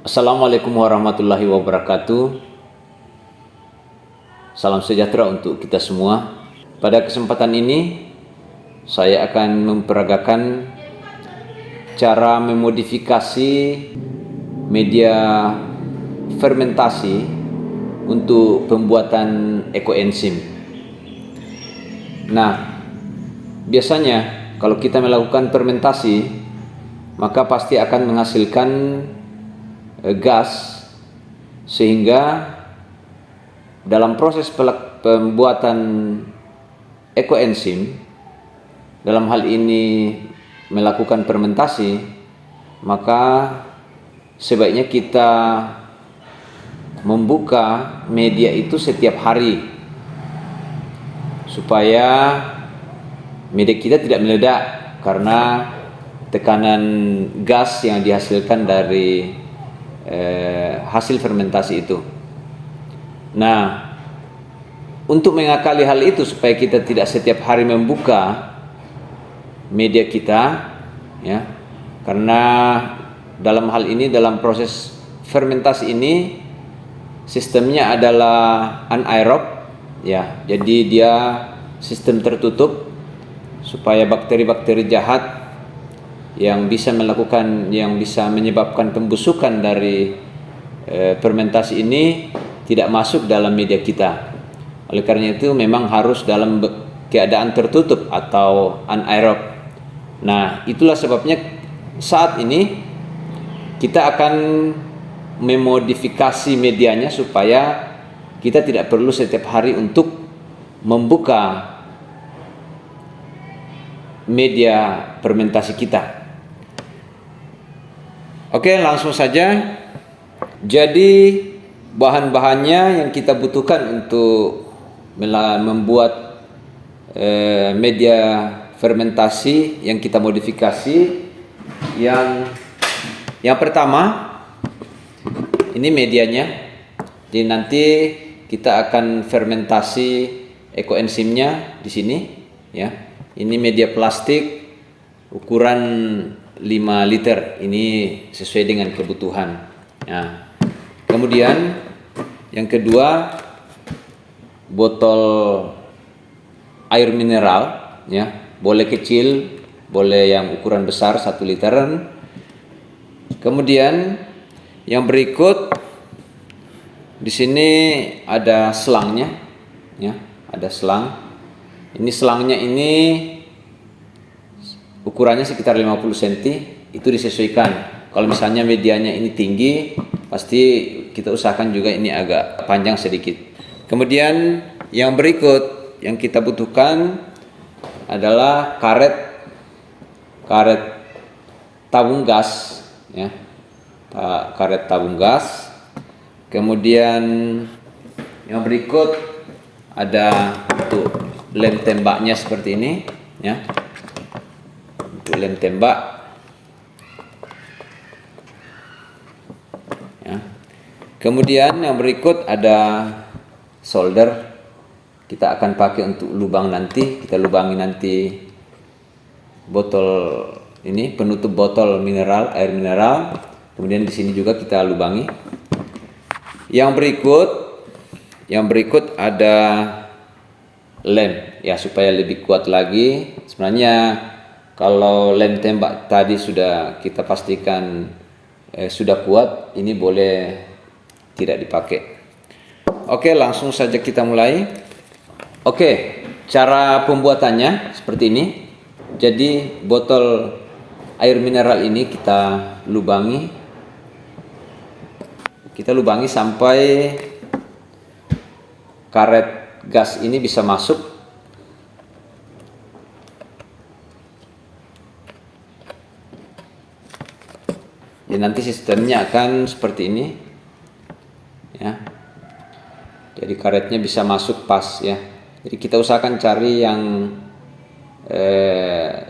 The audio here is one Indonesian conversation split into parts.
Assalamualaikum warahmatullahi wabarakatuh. Salam sejahtera untuk kita semua. Pada kesempatan ini saya akan memperagakan cara memodifikasi media fermentasi untuk pembuatan ekoenzim. Nah, biasanya kalau kita melakukan fermentasi, maka pasti akan menghasilkan gas, sehingga dalam proses pembuatan ekoenzim, dalam hal ini melakukan fermentasi, maka sebaiknya kita membuka media itu setiap hari supaya media kita tidak meledak karena tekanan gas yang dihasilkan dari hasil fermentasi itu. Nah, untuk mengakali hal itu supaya kita tidak setiap hari membuka media kita, ya, karena dalam hal ini, dalam proses fermentasi ini sistemnya adalah anaerob, ya, jadi dia sistem tertutup supaya bakteri-bakteri jahat yang bisa menyebabkan pembusukan dari fermentasi ini tidak masuk dalam media kita. Oleh karena itu memang harus dalam keadaan tertutup atau anaerob. Nah, itulah sebabnya saat ini kita akan memodifikasi medianya supaya kita tidak perlu setiap hari untuk membuka media fermentasi kita. Oke, langsung saja. Jadi bahan-bahannya yang kita butuhkan untuk membuat media fermentasi yang kita modifikasi, yang pertama ini medianya. Jadi nanti kita akan fermentasi ekoenzimnya di sini, ya. Ini media plastik ukuran 5 liter, ini sesuai dengan kebutuhan. Nah, kemudian yang kedua, botol air mineral, ya, boleh kecil, boleh yang ukuran besar 1 literan. Kemudian yang berikut, di sini ada selangnya, ya, ada selang. Ini selangnya ini ukurannya sekitar 50 cm, itu disesuaikan. Kalau misalnya medianya ini tinggi, pasti kita usahakan juga ini agak panjang sedikit. Kemudian yang berikut yang kita butuhkan adalah karet tabung gas, ya, karet tabung gas. Kemudian yang berikut ada untuk lem tembaknya seperti ini, ya, untuk lem tembak, ya. Kemudian yang berikut ada solder. Kita akan pakai untuk lubang nanti. Kita lubangi nanti botol ini, penutup botol mineral, air mineral. Kemudian di sini juga kita lubangi. Yang berikut ada lem, ya, supaya lebih kuat lagi. Sebenarnya kalau lem tembak tadi sudah kita pastikan sudah kuat, ini boleh tidak dipakai. Oke, langsung saja kita mulai. Oke, cara pembuatannya seperti ini. Jadi botol air mineral ini kita lubangi. Kita lubangi sampai karet gas ini bisa masuk. Jadi nanti sistemnya akan seperti ini, ya. Jadi karetnya bisa masuk pas, ya. Jadi kita usahakan cari yang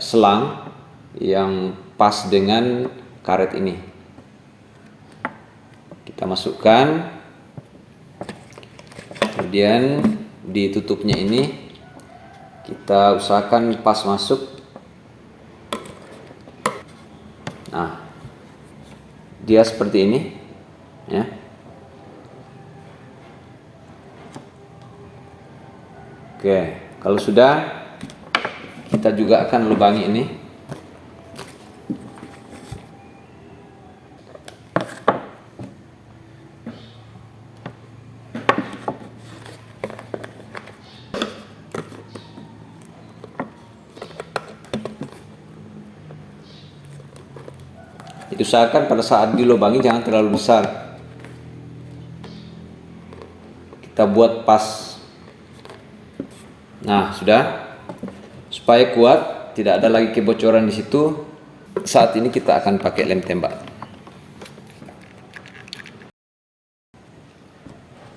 selang yang pas dengan karet ini. Kita masukkan, kemudian ditutupnya ini kita usahakan pas masuk. Nah, dia seperti ini. ya. Oke, kalau sudah, kita juga akan lubangi ini. Diusahakan pada saat dilubangi jangan terlalu besar. Kita buat pas. Nah, sudah. Supaya kuat, tidak ada lagi kebocoran di situ. Saat ini kita akan pakai lem tembak.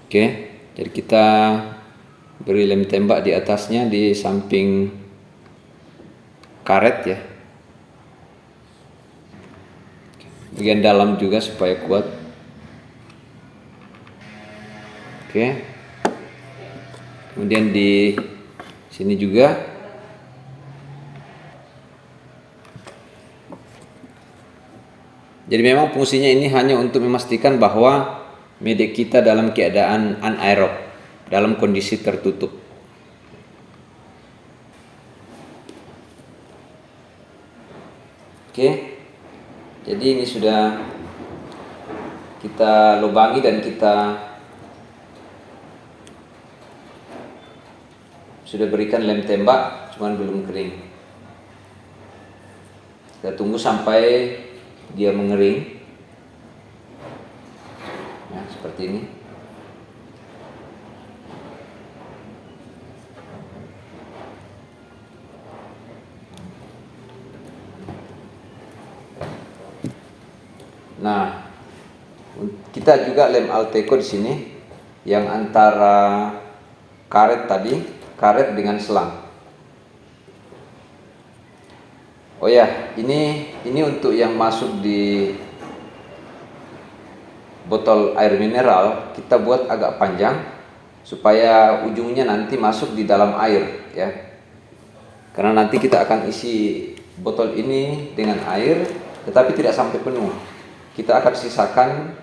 Oke, jadi kita beri lem tembak di atasnya, di samping karet ya. Bagian dalam juga supaya kuat. Oke. Kemudian di sini juga. Jadi memang fungsinya ini hanya untuk memastikan bahwa media kita dalam keadaan anaerob, dalam kondisi tertutup. Oke. Jadi ini sudah kita lubangi dan kita sudah berikan lem tembak, cuman belum kering. Kita tunggu sampai dia mengering. Ya, seperti ini. Nah, kita juga lem Alteco di sini yang antara karet tadi, karet dengan selang. Oh ya, ini untuk yang masuk di botol air mineral, kita buat agak panjang supaya ujungnya nanti masuk di dalam air ya. Karena nanti kita akan isi botol ini dengan air, tetapi tidak sampai penuh. Kita akan sisakan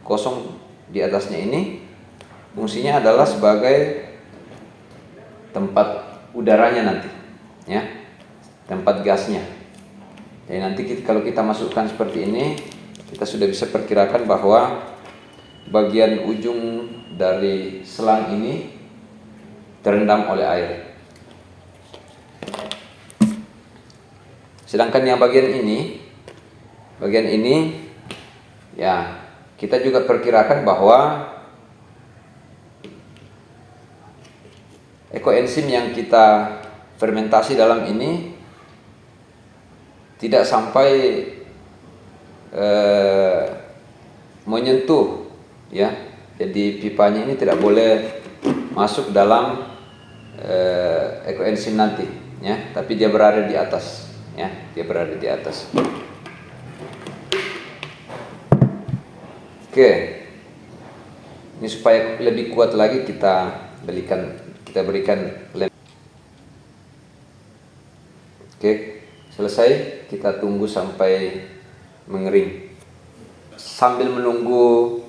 kosong di atasnya ini. Fungsinya adalah sebagai tempat udaranya nanti, ya, tempat gasnya. Jadi nanti kalau kita masukkan seperti ini, kita sudah bisa perkirakan bahwa bagian ujung dari selang ini terendam oleh air. Sedangkan yang bagian ini ya, kita juga perkirakan bahwa ekoenzim yang kita fermentasi dalam ini tidak sampai menyentuh ya. Jadi pipanya ini tidak boleh masuk dalam ekoenzim nanti ya, tapi dia berada di atas ya, dia berada di atas. Oke. Ini supaya lebih kuat lagi kita berikan lem. Oke, selesai. Kita tunggu sampai mengering. Sambil menunggu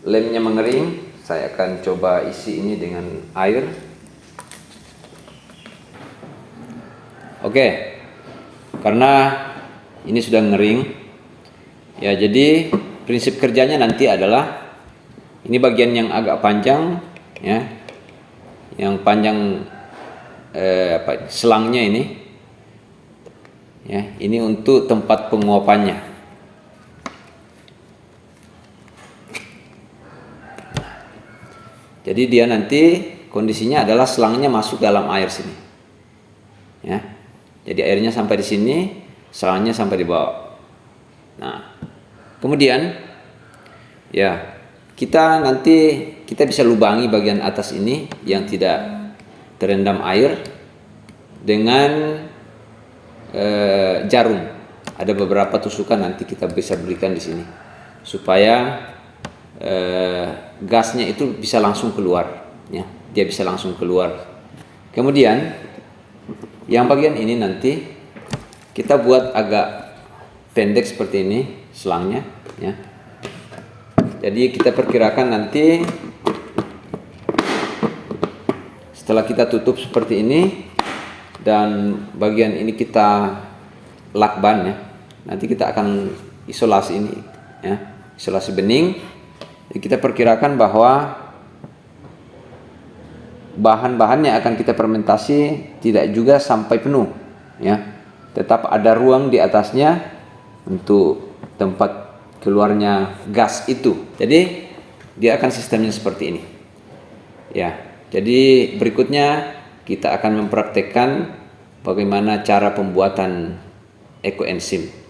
lemnya mengering, saya akan coba isi ini dengan air. Oke. Karena ini sudah ngering. Ya, jadi prinsip kerjanya nanti adalah ini bagian yang agak panjang ya. Yang panjang selangnya ini. Ya, ini untuk tempat penguapannya. Jadi dia nanti kondisinya adalah selangnya masuk dalam air sini. Ya. Jadi airnya sampai di sini, selangnya sampai di bawah. Nah, kemudian ya, kita bisa lubangi bagian atas ini yang tidak terendam air dengan jarum. Ada beberapa tusukan nanti kita bisa berikan di sini supaya gasnya itu bisa langsung keluar ya. Dia bisa langsung keluar. Kemudian yang bagian ini nanti kita buat agak pendek seperti ini selangnya ya. Jadi kita perkirakan nanti setelah kita tutup seperti ini dan bagian ini kita lakban ya. Nanti kita akan isolasi ini ya, isolasi bening. Jadi kita perkirakan bahwa bahan-bahannya akan kita fermentasi tidak juga sampai penuh ya. Tetap ada ruang di atasnya untuk tempat keluarnya gas itu. Jadi dia akan sistemnya seperti ini. Ya. Jadi berikutnya kita akan mempraktekkan bagaimana cara pembuatan ekoenzim.